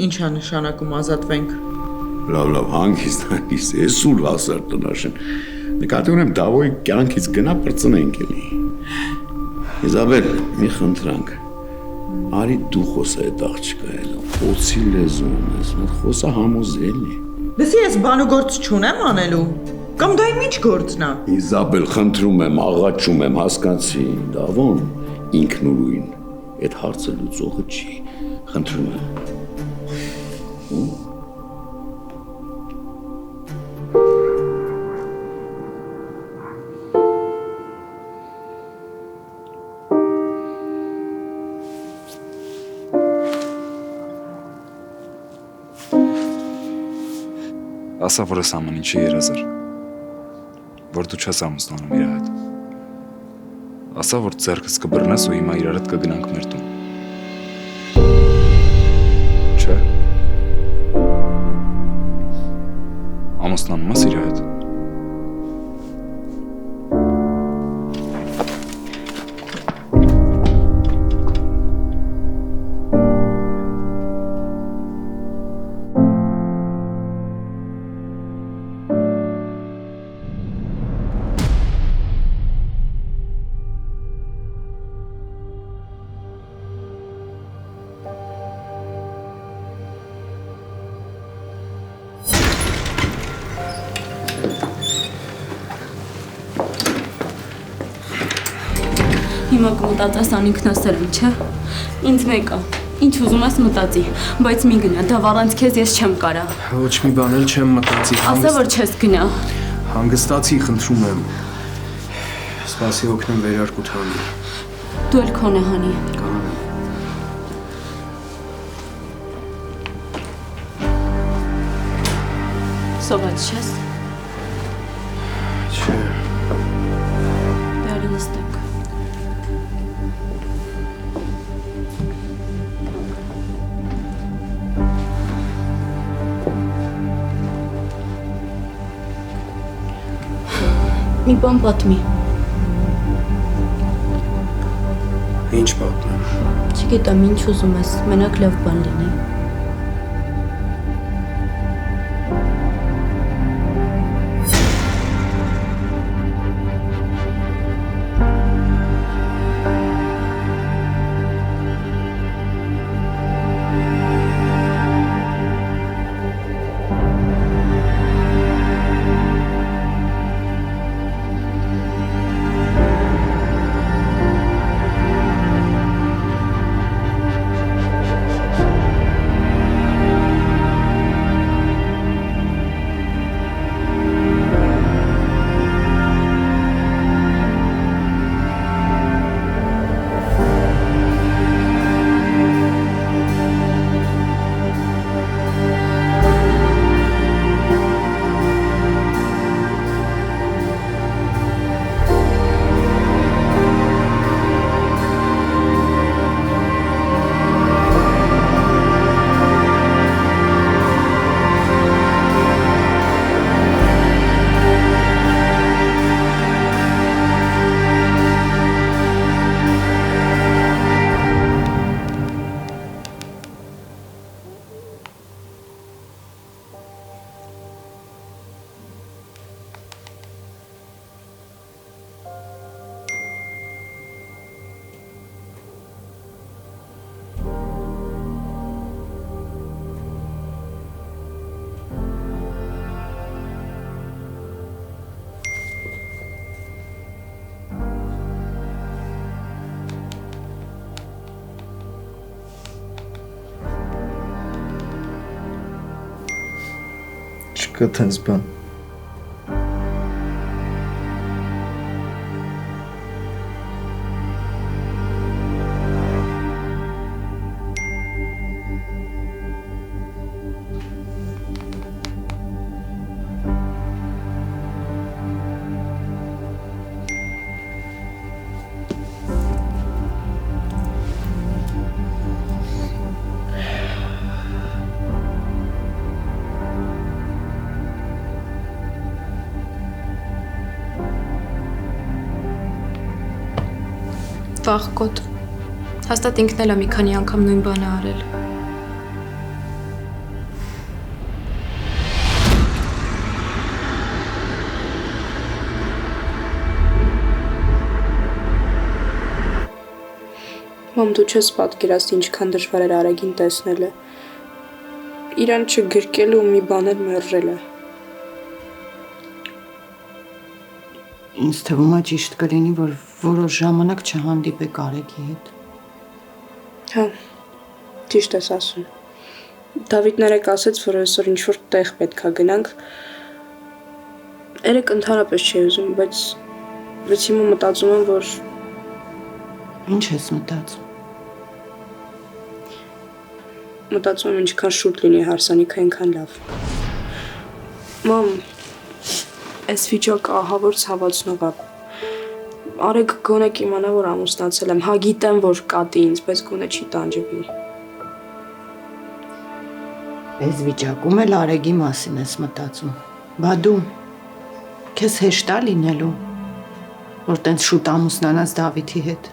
Ինչ է նշանակում ազատվենք։ Լավ, հանգիստ, ես ուր հասար տնաշեն։ Նկատի ունեմ Դավոյի կյանքից գնա պրծնենք էլի։ Իզաբել, մի խնդրանք։ Արի դու խոսա այդ աղջկա էլ, օծի լեզուն ես, մոտ խոսա համոզելնի։ Լսի, ես բան ու գործ չունեմ անելու։ Կամ դա իմ ինչ գործն է։ Իզաբել, խնդրում եմ, աղաչում եմ, հասկացի, Դավոն ինքնուրույն, այդ հարցը լուծողը չի, խնդրում եմ։ Ասա, որ ես ամեն ինչի երազար, որ դու չես ամուսնանում իր հետ։ Ասա, որ ձեռքս կբռնես ու հիմա իրար հետ կգնանք մեր տուն։ Չէ։ Ամուսնանում ես իր հետ։ Հիմա կմտածես անինքնասերվի, չէ։ Ինձ մեկա, ինչ ուզում ես մտածի, բայց մի գնա, դավ առանց քեզ ես չեմ կարա։ Ոչ մի բան էլ չեմ մտածի։ Ասա, որ չես գնա։ Հանգստացի, խնդրում եմ։ Սպասի օգնեմ վերարկուտ հանի։ Դու էլ քոնը հանի։ Կանեմ։ Սոված չես։ Չէ։ Դարի նստեք։ Մի բան պատմի։ Ինչ պատմեմ։ Չգիտեմ, ինչ ուզում ես, մենակ լավ բան լինի։ Չկա տենց բան։ Վաղկոտ։ Հաստատ ինքն էլ է մի քանի անգամ նույն բանը արել։ Մամ, դու չես պատկերացնի ինչքան դժվար էր Արագին տեսնելը։ Իրան չգրկել ու մի բան էլ մերժելը։ Ինձ թվում է ճիշտ կլինի, որ որոշ ժամանակ չհանդիպեք Արեգի հետ։ Հա, ճիշտ ես ասում։ Դավիթն երեկ ասաց, որ այսօր ինչ-որ տեղ պետք է գնանք։ Երեկ ընդհանրապես չի ուզում, բայց հիմա մտածում եմ, որ Ինչ ես մտածում։ մտածում եմ ինչքան շուտ լինի հարսանիքը այնքան լավ։ Մամ, այս վիճակը ահավոր ցավացնող է։ Արեգ գոնե կիմանա, որ ամուսնացել եմ, հա գիտեմ, որ կատի ինձ, բայց գոնե չի տանջվի։ Այս վիճակում էլ Արեգի մասին ես մտածում։ Բա դու քեզ հեշտ է լինելու, որ տենց շուտ ամուսնանաս Դավիթի հետ։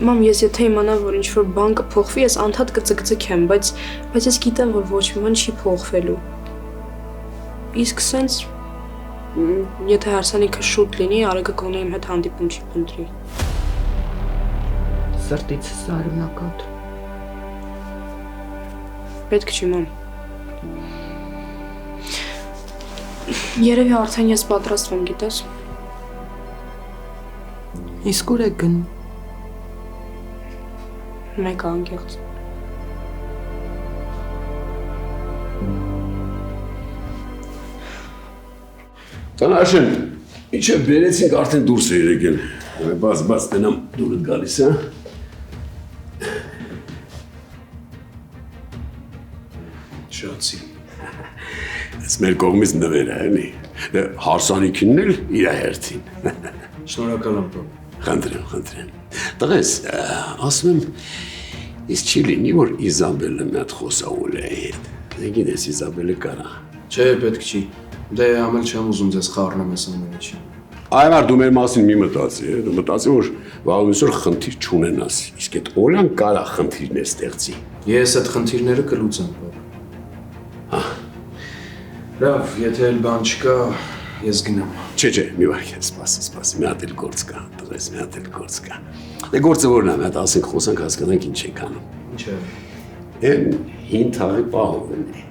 Մամ, ես եթե իմանամ, որ ինչ-որ բան կփոխվի, ես անդադ կծկծկեմ, բայց ես գիտեմ, որ ոչ մի բան չի փոխվելու։ Իսկ սենց եթե հարսանիքը շուտ լինի, Արեգը գոնե իմ հետ հանդիպում չի փնտրի։ Սրտիցս արունակատ։ Պետք չի, մամ։ Երևի արդեն ես պատրաստվում, գիտես։ Իսկ ուր եք գնում։ Մեկ անգեղծ։ Տանաշեն, ինչը բերեցինք արդեն դուրս է երեկել։ Բաց տնամ դուրդ գալիս, հա։ Շացի։ Այս մեր կողմից նվեր է, հենի։ Հարսանիքինն էլ իր հերթին։ Շնորհակալ եմ, պապ։ Խնդրեմ։ Տղես, ասում եմ, իսկ չի լինի, որ Իզաբելը մի հատ խոսաուլ է հետ։ Գիտես, Իզաբելը կարա։ Չէ, պետք չի։ Դե ամեն չեմ ուզում ձեզ խառնեմ այս ամեն ինչի։ Այմար դու մեր մասին մի մտածի, դու մտածի, որ վաղուց խնդիր չունենաս, իսկ այդ Օլյան կարա խնդիրներ ստեղծի։ Ես այդ խնդիրները կլուծեմ, պապ։ Լավ, եթե էլ բան չկա, ես գնամ։ Չէ, մի վարք է, սպասի, մի հատ էլ գործ կա, տղես, մի հատ էլ գործ կա։ Դե գործը որն է, մի հատ ասենք խոսանք հասկանանք ինչ ենք անում։ Ինչ է։ Էն հին թաղի պահովն է։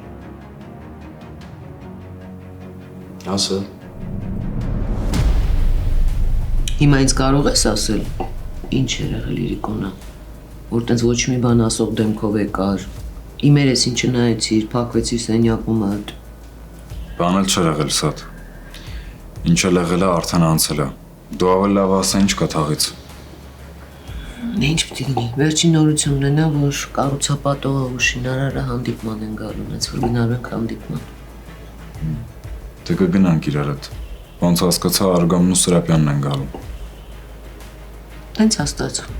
Ասա։ Հիմա ինձ կարող ես ասել, ինչ էր եղել Իրիկոնա, որ տենց ոչ մի բան ասող դեմքով եկար, իմերես ինչը նայեցիր, փակվեցիր սենյակում այդ։ Բան էլ չէր եղել սատ։ Ինչ էլ եղել է արդեն անցել է։ Դու ավելի լավ ասա ինչ կա թաղից։ Ինչ պիտի լինի։ Վերջին նորությունն է նա, որ կառուցապատողը ու շինարարը հանդիպման են գալու, այնց որ գնալու հանդիպման։ Դե կգնանք իրար հետ։ Ոնց հասկացա Արգամն ու Սրապյանն են գալու։ Տենց հաստացում։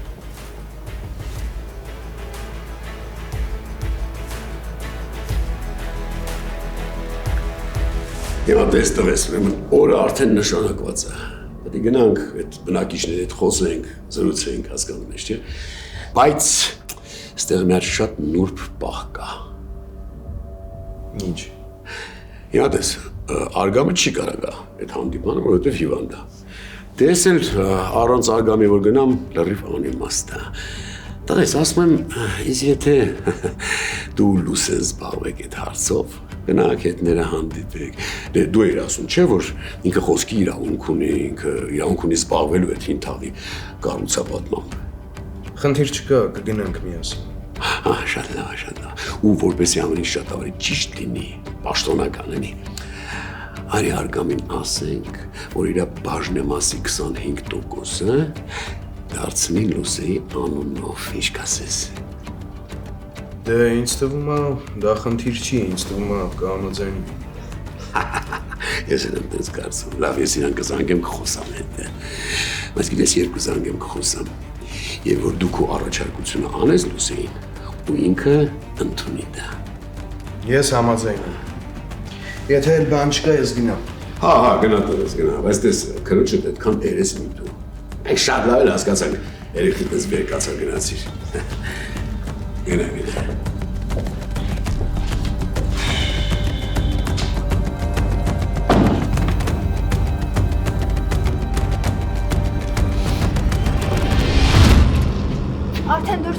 Հիմա տես, օրը արդեն նշանակված է։ Պետք է գնանք, այդ բնակիչների հետ խոսենք, զրուցենք, հասկանում ես, չէ՞։ Բայց այստեղ մի հատ շատ նուրբ պահ կա։ Ինչ։ Հիմա տես, Արգամը չի կարող գա այդ հանդիպանը, որովհետև հիվանդ է։ Դες էլ առանց Արգամի որ գնամ, լրիվ անիմաստ է։ Տղես, ասում եմ, իսկ եթե դու լուսես զբաղվեք այդ հարցով, գնաք հետները հանդիպեք։ Դե դու ես ասում, չէ՞ որ ինքը խոսքի իրավունք ունի, ինքը իրավունք ունի զբաղվելու այդ հին թաղի կառուցապատմամբ։ Խնդիր չկա, կգնանք միասին։ Հա, շատ լավ։ Ու որպեսզի ամեն ինչ շատ ավելի ճիշտ լինի, պաշտոնական լինի։ Արի Արգամին ասենք, որ իր բաժնեմասի 25%-ը դարձնի Լուսեի անունով, ինչ կասես։ Դե ինձ թվում է, դա խնդիր չի, ինձ թվում է կհամաձայնվի։ Ես էլ եմ տենց կարծում, լավ, ես իրան կզանգեմ կխոսամ հետ։ Բայց գիտես երկու զանգեմ կխոսամ, եւ որ դու քո առաջարկությունը անես Լուսեին, ու ինքը ընդունի դա։ Ես համաձայն եմ։ Եթե էլ բան չկա, ես գնամ։ Հա, գնա, բայց տես քրոջդ այդքան երես մի դու։ Մենք շատ լավ էլ հասկացանք, երեքիդ ես վեր կացա գնացիր։ Գնա։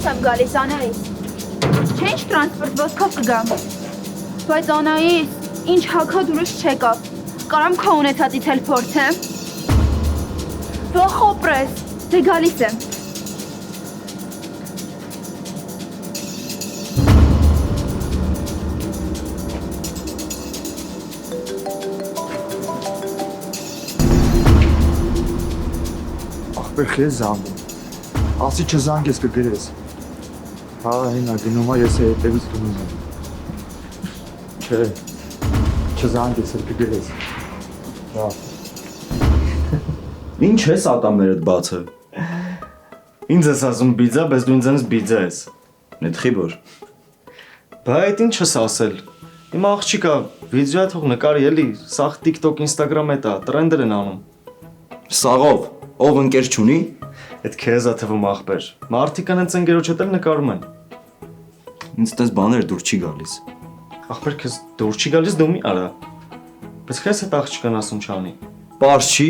դուրս եմ գալիս Անայիս։ Չէ ինչ տրանսպորտ ոսկով կգամ։ Բայց Անայիս, ինչ հագա դուրս չեկավ։ Կարամ քո ունեցածից էլ փորձեմ։ Ո՞ղ օպրես, դե գալիս եմ։ Ախպեր քեզ զանգում։ Ասի չզանգես կգրես։ Հա, հենա գնում ես հետևից դնում եմ։ Չէ, չզանգես կգրես։ Հա։ Ինչ ես ատամներդ բացը։ Ինձ ես ասում բիձա, բայց դու ինձ բիձա ես։ Նետխիբոր։ Բայց ինչ ես ասել։ Իմ աղջիկա վիդեո թող նկարի էլի, սաղ TikTok, Instagram է տա, տրենդեր են անում։ Սաղով, ով ընկեր չունի։ Այդ քեզ է թվում ախպեր։ Մարդիկ անց ընկերոջ հետ էլ նկարում են։ Ինձ տես բաներ դուր չի գալիս։ Ախպեր քեզ դուր չի գալիս դու մի արա։ Բայց քեզ հետ աղջիկան ասում չանի։ Պարզ չի։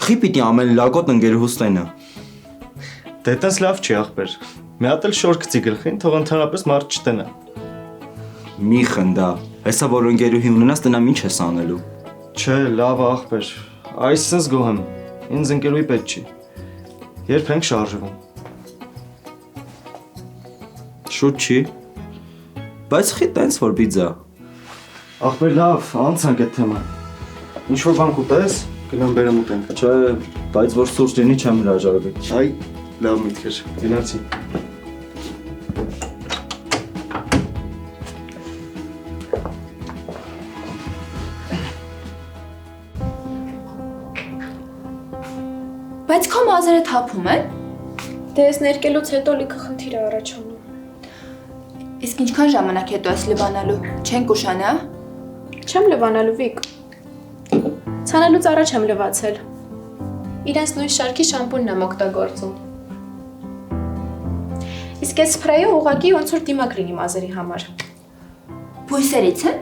Խի պիտի ամեն լակոտ ընկեր հուստենա։ Դե տես լավ չի ախպեր։ Մի հատ էլ շոր գցի գլխին, թող ընդհանրապես մարդ չտենա։ Մի խնդա։ Հեսա որ ընկերուհի ունենաս տնամ ինչ ես անելու։ Չէ, լավ ախպեր։ Այսպես գոհ եմ։ Ինձ ընկերուհի պետք չի։ Երբ ենք շարժվում։ Շուտ չի։ Բայց խի տենց որ բիձա։ Ախպեր լավ, անցանք այդ թեման։ Ինչ որ բան կուտես, գնամ բերեմ ուտենք։ Չէ, բայց որ սուրճ լինի չեմ հրաժարվի։ Այ, լավ միտք էր։ Գնացի։ Բայց քո մազերը թափում են։ Դե ես ներկելուց հետո լիքը խնդիր է առաջանում։ Իսկ ինչքան ժամանակ հետո ես լվանալու։ Չենք ուշանա։ Չեմ լվանալու Վիկ։ Ցանելուց առաջ եմ լվացել։ Իրենց նույն շարքի շամպունն եմ օգտագործում։ Իսկ այս սփրեյը ուղղակի ոնց որ դիմակ լինի մազերի համար։ Բույսերից են։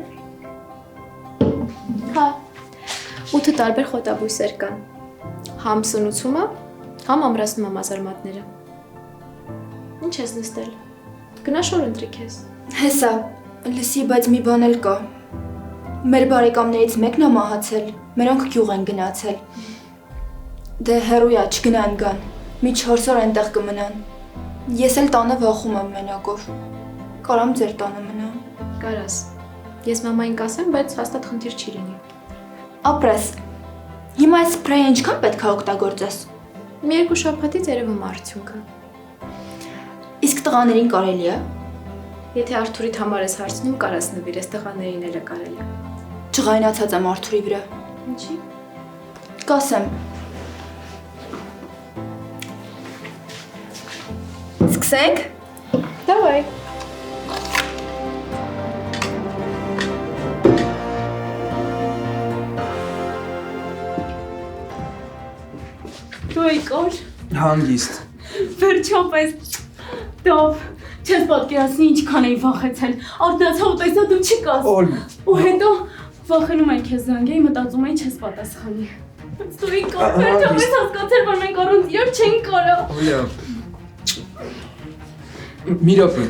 Հա։ 8 տարբեր խոտաբույսեր կան։ Համ սնուցումը, համ ամրացնում եմ մազարմատները։ Ինչ ես նստել։ Գնա շոր ընտրի քեզ։ Հեսա, լսի, բայց մի բան էլ կա։ Մեր բարեկամներից մեկն է մահացել, մերոնք գյուղ են գնացել։ Դե հերոյա չգնան գան, մի 4 օր այնտեղ կմնան։ Ես էլ տանը վախում եմ մենակով։ Կարամ ձեր տանը մնամ։ Կարաս։ Ես մամային կասեմ, բայց հաստատ խնդիր չի լինի։ Ապրես։ Հիմա այս սփրեյը ինչքան պետք է օգտագործես։ Մի 2 շաբաթից երևում արդյունքը։ Իսկ տղաներին կարելի է։ Եթե Արթուրիդ համար ես հարցնում, կարաս նվիրես, տղաներին էլ է կարելի։ Ջղայնացած եմ Արթուրի վրա։ Ինչի։ Կասեմ։ Սկսենք։ Դավայ։ Դու եկար։ Հանգիստ։ Վերջապես դով չես պատկերացնի ինչքան էի վախեցել։ Արթնացա ու տեսա դու չկաս։ Ու հետո վախենում եմ քեզ զանգեի, մտածում էի չես պատասխանի։ Բայց դու եկար, վերջապես հասկացել, որ մենք առանց իրար չենք կարա։ Օլյա։ Մի րոպե։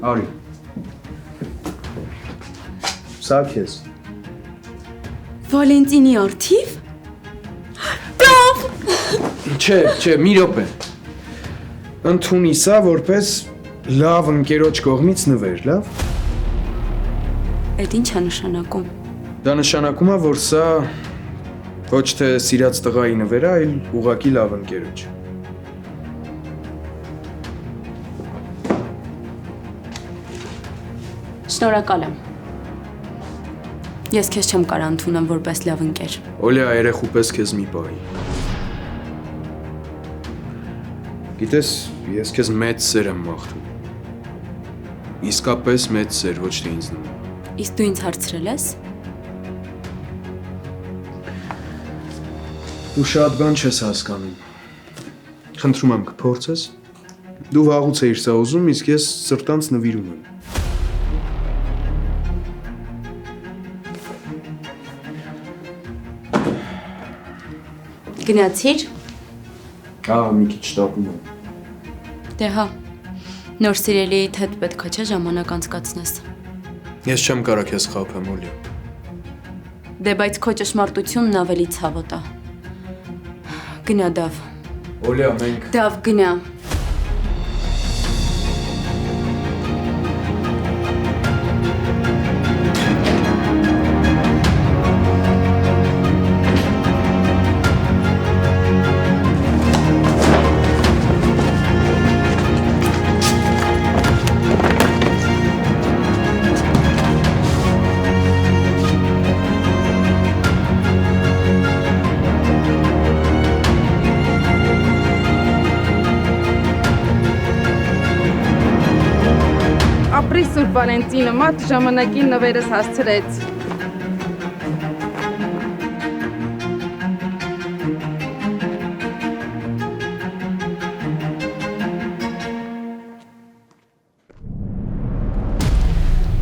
Արի։ Սա քեզ։ Վալենտինի արթիվ։ Չէ, մի րոպե։ Ընդունի սա որպես լավ ընկերոջ կողմից նվեր, լավ։ Այդ ինչ է նշանակում։ Դա նշանակում է, որ սա ոչ թե սիրած տղայի նվեր է, այլ ուղղակի լավ ընկերոջ։ Շնորհակալ եմ։ Ես քեզ չեմ կարող ընդունել որպես լավ ընկեր։ Օլյա, երեխու պես քեզ մի պահի։ Գիտես, ես քեզ մեծ սեր եմ մաղթում։ Իսկապես մեծ սեր, ոչ թե ինձ նման։ Իսկ դու ինձ հարցրել ես։ Դու շատ բան չես հասկանում։ Խնդրում եմ կփորձես։ Դու վաղուց էիր սա ուզում, իսկ ես սրտանց նվիրում եմ։ Գնացիր։ Մի քիչ շտապում եմ։ Դե հա, նոր սիրելիիդ հետ պետք է չէ ժամանակ անցկացնես։ Ես չեմ կարող քեզ խաբեմ, Օլիա։ Դե բայց քո ճշմարտությունն ավելի ցավոտ է։ Գնա Դավ։ Օլիա, մենք Դավ գնա։ Ապրի Սուրբ Վալենտինը մատ ժամանակին նվերս հասցրեց։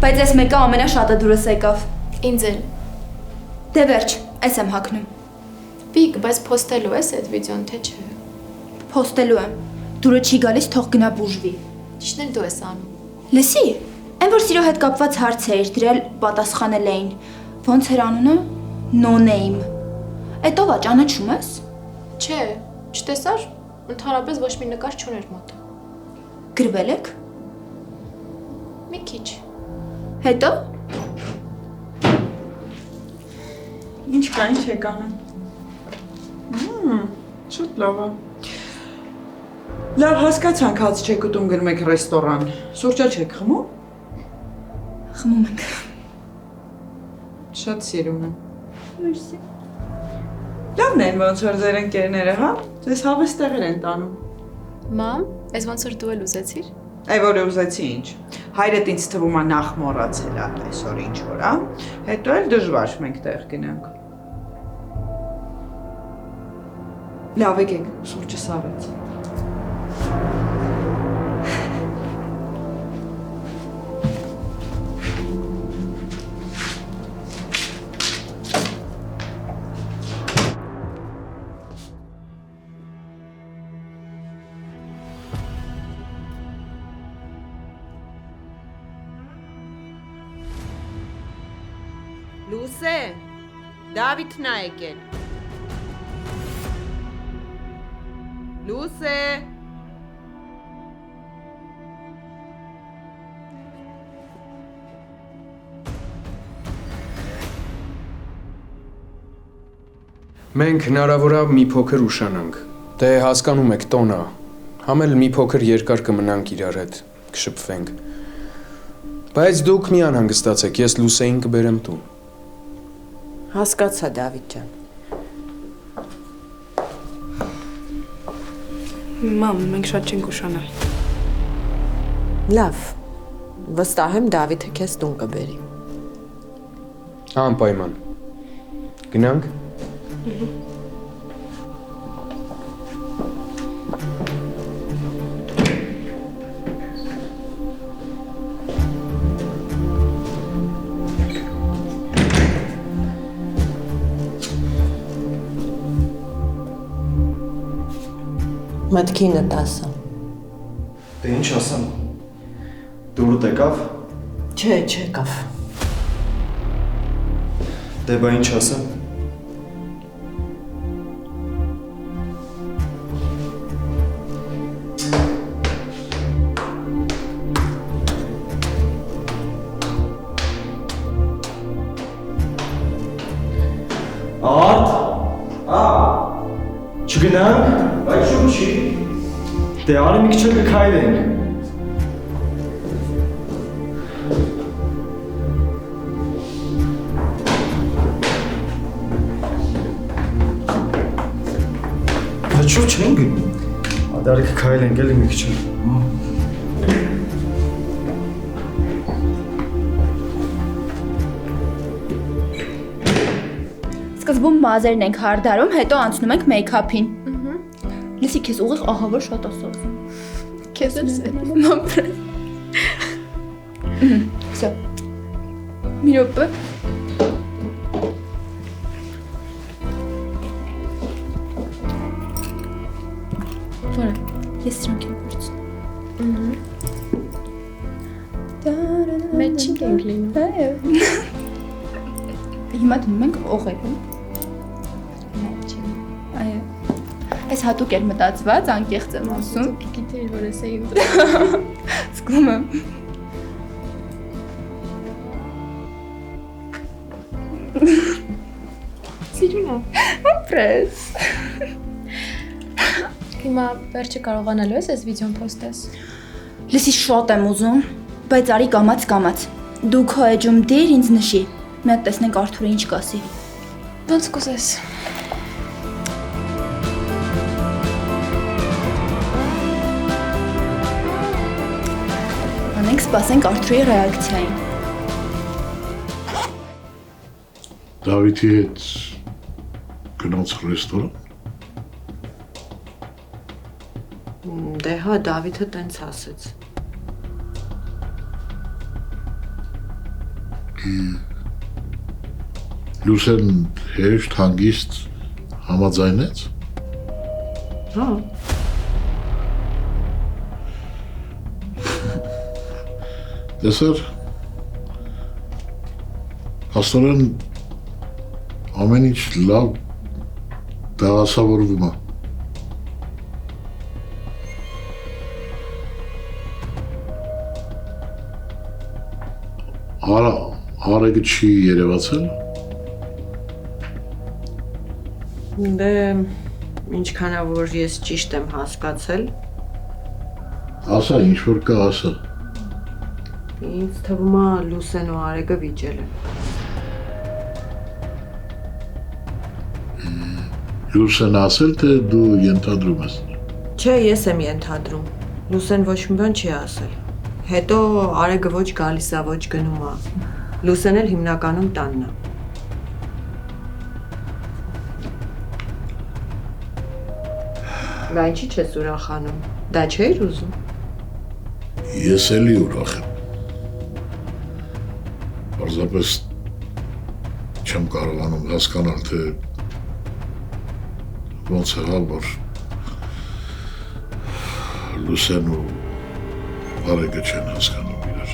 Բայց այս մեկը ամենաշատը դուրս եկավ։ Ինձ էլ։ Դե վերջ, այս եմ հագնում։ Պիկ, բայց փոստելու ես այդ վիդեոն, թե չէ։ Փոստելու եմ։ Դուրը չի գալիս, թող գնա բուժվի։ Ճիշտն էլ դու ես անում։ Լսի, այն որ սիրո հետ կապված հարց էր, դրել պատասխանել էին։ Ոնց էր անունը։ No name։ Էդ ով է, ճանաչում ես։ Չէ, չտեսար, ընդհանրապես ոչ մի նկար չուներ մոտ։ Գրվել եք։ Մի քիչ։ Հետո։ Ինչ կա, ինչ եք անում։ Շուտ լավ է։ Լավ, հասկացանք, հաց չեք ուտում, գնում եք ռեստորան։ Սուրճա չեք խմում։ Խմում ենք։ Շատ սիրում եմ։ Լավն են ոնց որ ձեր ընկերները, հա։ Ձեզ հավես տեղեր են տանում։ Մամ, այս ոնց որ դու էլ ուզեցիր։ Այ որ ուզեցի ինչ։ Հայրդ ինձ թվում է նախ մոռացել է այսօր ինչ որ, հա։ Հետո էլ դժվար մենք տեղ գնանք։ Լավ եկեք, սուրճը սարեց։ Լուսե, Դավիթն է եկել։ Լուսե։ Մենք հնարավոր է մի փոքր ուշանանք։ Դե հասկանում եք տոնա։ Համ էլ մի փոքր երկար կմնանք իրար հետ, կշփվենք։ Բայց դուք մի անհանգստացեք, ես Լուսեին կբերեմ տուն։ Հասկացա, Դավիթ ջան։ Մամ, մենք շատ չենք ուշանալ։ Լավ։ Վստահ եմ Դավիթը քեզ տուն կբերի։ Անպայման։ Գնանք։ Մտքինը տասը։ Դե ինչ ասեմ։ Դուրդ եկավ։ Չէ, չեկավ։ Դե բա ինչ ասեմ։ Չգնանք, բայց շուտ չի։ Դե արի մի քիչ կքայլենք։ Բայց շուտ չենք գնում։ Դարի կքայլենք էլի մի քիչ։ Սկզբում մազերն ենք հարդարում, հետո անցնում ենք մեյքափին։ Լսի, քեզ ուղիղ ահավոր շատ ասացում։ Քեզ էլ սերում ապրես։ Всё։ Մի րոպե։ Որը, ես սրանք եմ փորձում։ Մեջինգ ենք լինում։ Հիմա դնում ենք օղերում։ Այո։ Այս հատուկ էր մտածված, անկեղծ եմ ասում։ Գիտեի, որ ես էի Զգում եմ։ Սիրուն է։ Պրես։ Հիմա վերջը կարողանալու ես այս վիդեոն փոստես։ Լսի շատ եմ ուզում, բայց արի կամաց։ Դու քո էջում դեր ինձ նշի։ Մի հատ տեսնենք Արթուրը ինչ կասի։ Ոնց կուզես։ Անենք սպասենք Արթուրի ռեակցիային։ Դավիթի հետ գնաց ռեստորան։ Դե հա, Դավիթը տենց ասեց։ Լուսեն հեշտ, հանգիստ համաձայնեց։ Հա։ Տեսար, աստորեն ամեն ինչ լավ դասավորվում է։ Արեգը չի երևացել։ Դե ինչքանա որ ես ճիշտ եմ հասկացել։ Ասա, ինչ որ կա, ասա։ Ինձ թվում է Լուսեն ու Արեգը վիճել են։ Լուսեն ասել, թե դու ենթադրում ես։ Չէ, ես եմ ենթադրում։ Լուսեն ոչ մի բան չի ասել։ Հետո Արեգը ոչ գալիս է, ոչ գնում է։ Լուսեն էլ հիմնականում տանն է։ Բա ինչի՞ չես ուրախանում։ Դա չէիր ուզում։ Ես էլի ուրախ եմ։ Պարզապես չեմ կարողանում հասկանալ, թե ոնց եղավ, որ Լուսեն ու Արեգը չեն հասկանում իրար։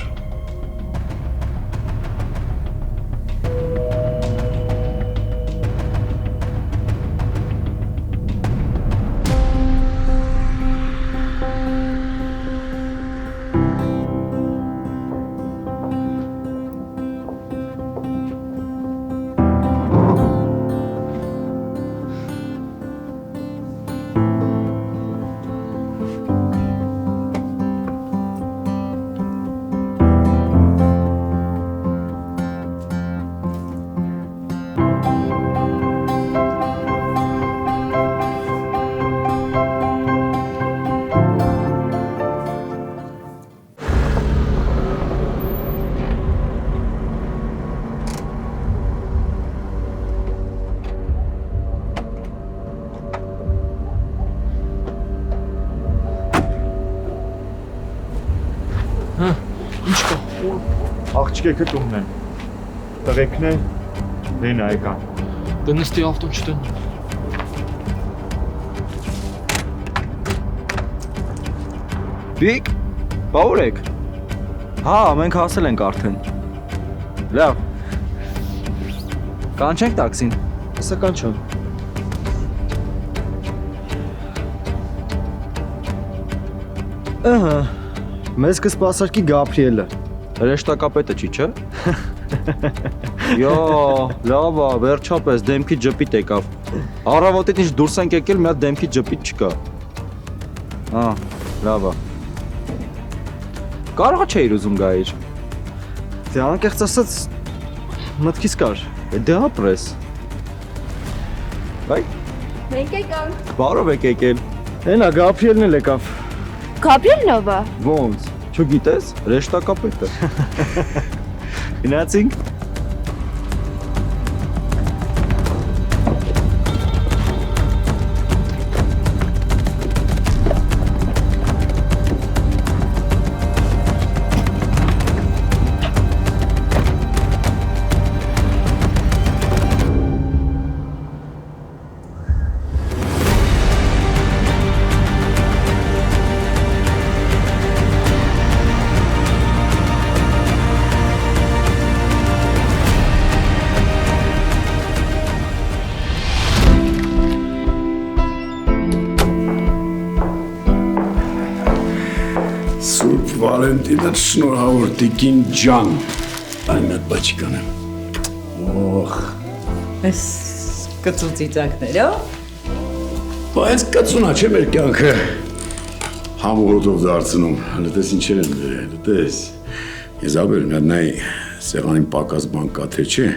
Աղջիկը տունն են։ Տղեկն է Լենա եկան։ Դե նստի ավտոն չտեն։ Բիկ, բա ուր եք։ Հա, մենք հասել ենք արդեն։ Լավ։ Կանչենք տաքսին։ Հեսա կանչեմ։ Ահա, մեզ կսպասարկի Գաբրիելը։ Հրեշտակապետը չի, չէ։ Յո, լավ է, վերջապես դեմքի ջպիտ եկավ։ Առավոտից ինչ դուրս ենք եկել, մի հատ դեմքի ջպիտ չկա։ Հա, լավ է։ Կարող չէիր ուզում գայիր։ Դե անկեղծ ասած մտքիս կար։ Դե ապրես։ Բայ։ Մենք եկանք։ Բարով եք եկել։ Էնա Գաբրիելն էլ եկավ։ Գաբրիելն ով է։ Ոնց։ Չգիտես, հրեշտակապետը։ Գնացինք։ Վալենտինը շնորհավոր տիկին ջան։ Այն մեծ բաչիկան եմ։ Օխ։ Այս կծուծիծակներով։ Բայց կծունա չէ մեր կյանքը։ Համուրոտով դարձնում։ Լտես ինչեր են դրել, լտես։ Իզաբել, նայ սեղանին պակաս բան կա թե չէ։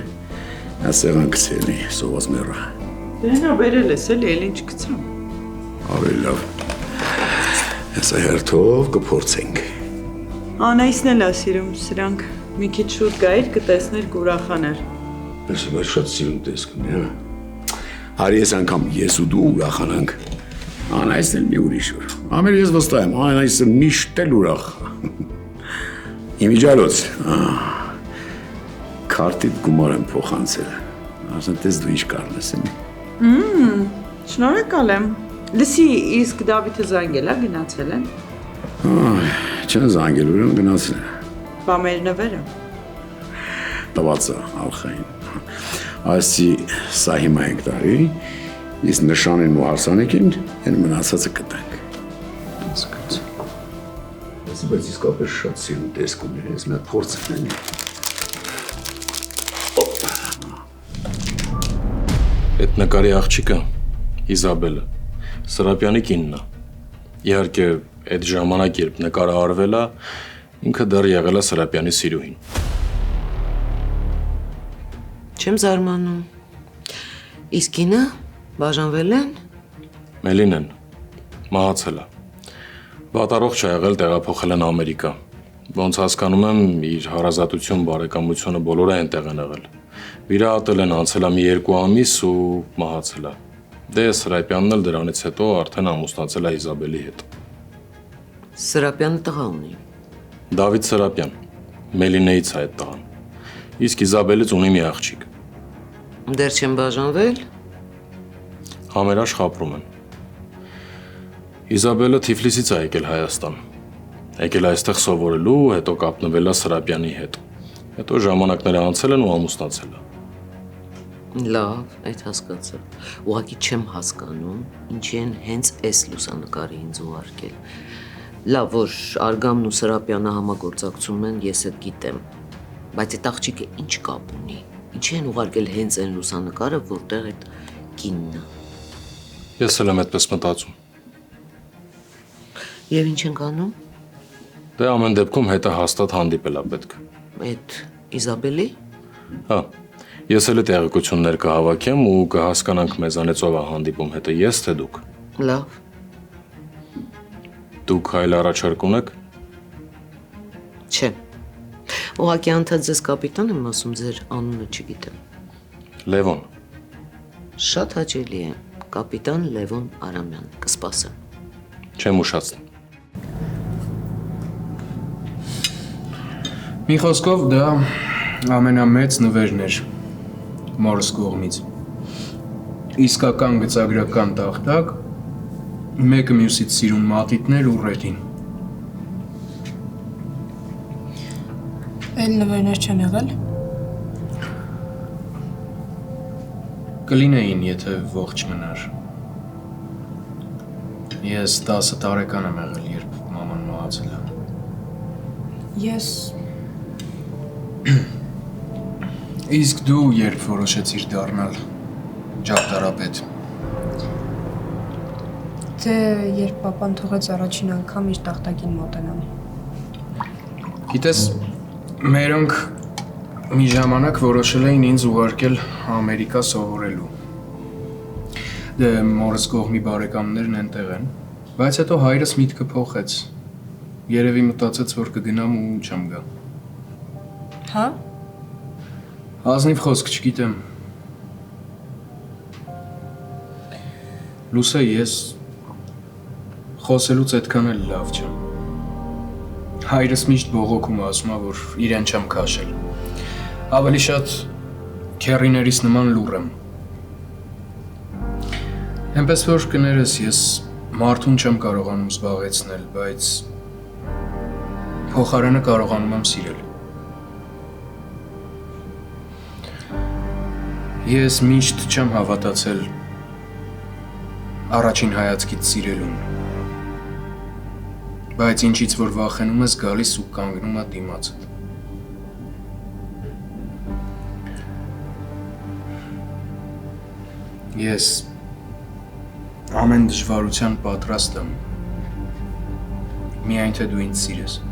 Նա սեղան գցելի, սոված մեռա։ Դե նա բերել ես էլի, էլ ինչ գցամ։ Ավելի լավ։ Հեսա հերթով կփորձենք։ Անայսն էլ է սիրում սրանք։ Մի քիչ շուտ գայիր կտեսներ կուրախանար։ Ես վեր շատ սիրում տեսքն է, հա։ Հարի ես անգամ ես ու դու ուրախանանք։ Անայսն էլ մի ուրիշ որ։ Ամեր ես վստահ եմ, Անայսը միշտ էլ ուրախ։ Իմիջալոց, քարտիդ գումար եմ փոխանցել։ Ասեն տես դու ինչ կարնես եմ։ Շնորհակալ եմ։ Լսի, իսկ Դավիթը զանգել է, գնացել են։ Չեն զանգել, ուրեմն գնացել են։ Բա մեր նվերը։ Տված է, ալխային։ Այսի սա հիմա ենք տարի, իսկ նշանին ու հարսանեկին են մնացածը կտենք։ Բայց իսկապես շատ սիրում տեսքում է, ես մի հատ փորձել եմ։ Այդ նկարի աղջիկը Իզաբելը Սրապյանի կինն է։ Իհարկե, այդ ժամանակ երբ նկարը արվել է, ինքը դեռ եղել է Սրապյանի սիրուհին։ Չեմ զարմանում։ Իսկ կինը բաժանվել են։ Մելինեն մահացել է։ Վատառողջ է եղել, տեղափոխել են Ամերիկա։ Ոնց հասկանում եմ, իր հարազատություն, բարեկամությունը բոլորը այնտեղ են եղել։ Վիրահատել են, անցել է մի 2 ամիս ու մահացել է։ Դե Սրապյանն էլ դրանից հետո արդեն ամուսնացել է Իզաբելի հետ։ Սրապյանը տղա ունի։ Դավիթ Սրապյան, Մելինեից է այդ տղան։ Իսկ Իզաբելից ունի մի աղջիկ։ Դեռ չեն բաժանվել։ Համերաշխ ապրում են։ Իզաբելը Թիֆլիսից է եկել Հայաստան։ Եկել այստեղ սովորելու, հետո կապնվել է Սրապյանի հետ։ Հետո ժամանակները անցել են ու ամուսնացել է։ Լավ, այդ հասկացա։ Ուղղակի չեմ հասկանում, ինչի են հենց այս լուսանկարը ինձ ուղարկել։ Լավ, որ Արգամն ու Սրապյանը համագործակցում են, ես էլ գիտեմ։ Բայց այդ աղջիկը ինչ կապ ունի։ Ինչի են ուղարկել հենց այն լուսանկարը, որտեղ այդ կինն է։ Ես էլ եմ այդպես մտածում։ Եվ ինչ ենք անում։ Դե ամեն դեպքում հետը հաստատ հանդիպել է պետք։ Այդ Իզաբելի։ Հա, ես էլ տեղեկություններ կհավաքեմ ու կհասկանանք մեզանից ով է հանդիպում հետը, ես թե դուք։ Լավ։ Դուք հայլ առաջարկ ունեք։ Չէ։ Ուղղակի անդադ ձեզ կապիտան եմ ասում, ձեր անունը չգիտեմ։ Լևոն։ Շատ հաճելի է, կապիտան Լևոն Արամյան, կսպասեմ։ Չեմ ուշացնի։ Մի խոսքով դա ամենամեծ նվերն էր մորս կողմից։ Իսկական գծագրական տախտակ, մեկը մյուսից սիրուն մատիտներ ու ռետին։ Էլ նվերներ չեն եղել։ Կլինեին, եթե ողջ մնար։ Ես 10 տարեկան եմ եղել, երբ մաման մահացել է։ Ես Իսկ դու երբ որոշեցիր դառնալ ճարտարապետ։ Դե երբ պապան թողեց առաջին անգամ իր տախտակին մոտենամ։ Գիտես, մերոնք մի ժամանակ որոշել էին ինձ ուղարկել Ամերիկա սովորելու։ Դե մորս կողմի բարեկամներն այնտեղ են, բայց հետո հայրս միտքը փոխեց։ Երևի մտածեց, որ կգնամ ու չեմ գա։ Հա։ Ազնիվ խոսք չգիտեմ։ Լուսե, ես խոսելուց այդքան էլ լավ չեմ։ Հայրս միշտ բողոքում ասում է, որ իրեն չեմ քաշել։ Ավելի շատ քեռիներիս նման լուռ եմ։ Էնպես որ կներես, ես մարդուն չեմ կարողանում զբաղեցնել, բայց փոխարենը կարողանում եմ սիրել։ Ես միշտ չեմ հավատացել առաջին հայացքից սիրելուն։ Բայց ինչից որ վախենում ես գալիս ու կանգնում է դիմացդ։ Ես ամեն դժվարության պատրաստ եմ։ Միայն թե դու ինձ սիրես։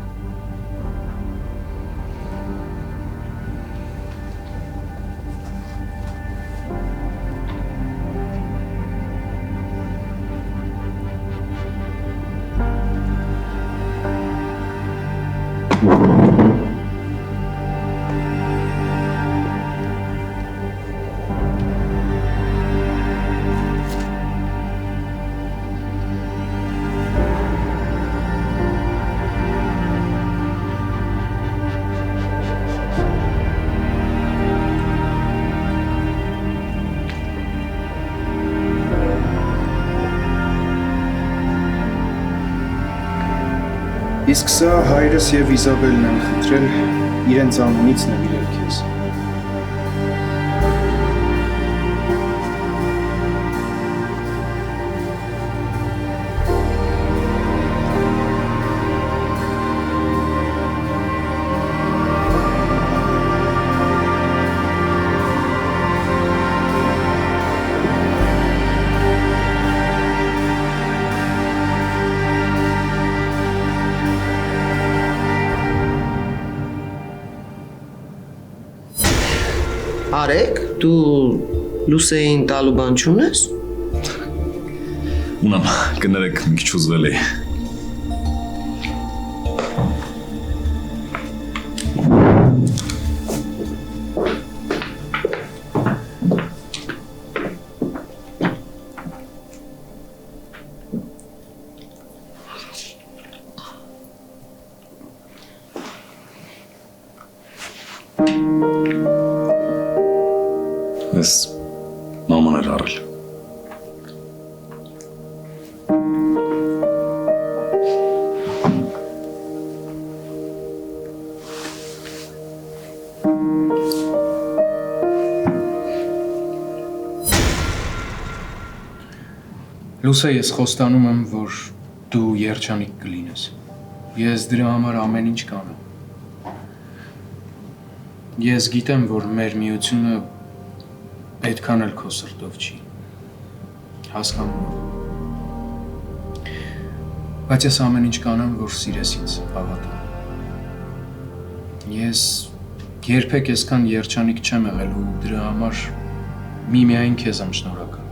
Իսկ սա հայրս եւ Իզաբելն են խնդրել իրենց անունից նվիրել քեզ։ Արեգ, դու Լուսեին տալու բան չունես։ Ունեմ, կներեք մի քիչ ուզվել էի։ Ես մաման էր առել։ Լուսե, ես խոստանում եմ, որ դու երջանիկ կլինես։ Ես դրա համար ամեն ինչ կանեմ։ Ես գիտեմ, որ մեր միությունը այդքան էլ քո սրտով չի։ Հասկանում եմ։ Բայց ես ամեն ինչ կանեմ, որ սիրես ինձ, հավատամ։ Ես երբեք այսքան երջանիկ չեմ եղել ու դրա համար միմիայն քեզ եմ շնորհակալ։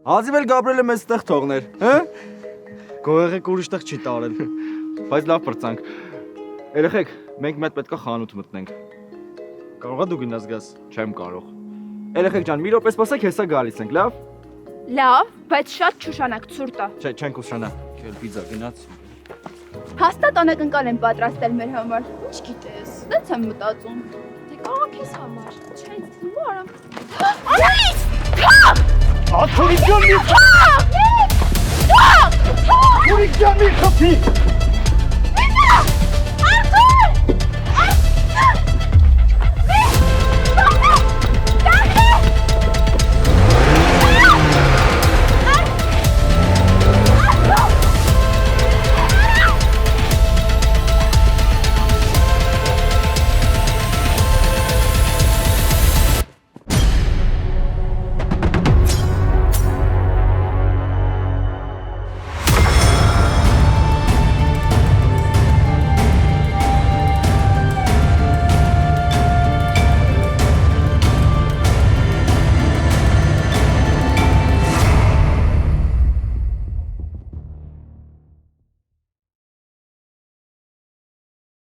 Հազիվ էլ Գաբրիելը մեզ տեղ թողներ, հը? Գոհեղեք ուրիշ տեղ չի տարել, բայց լավ պրծանք։ Երեխեք, մենք մետ պետքա խանութ մտնենք։ Կարողա դու գնաս գաս, չեմ կարող։ Երեխեք ջան, մի րոպե սպասեք, հեսա գալիս ենք, լավ։ Լավ, բայց շատ չուշանակ ցուրտ է։ Չէ, չենք ուշանա։ Քել պիզա գնաց։ Հաստատ անակնկալ են պատրաստել մեր համար։ Ինչ գիտես։ Դից եմ մտածում։ Դե կարող քեզ համար։ Չէ, դու արամ։ Անալիս! Թող! Աթորիկ ջան մի Թող! Աթորիկ ջան մի խփի։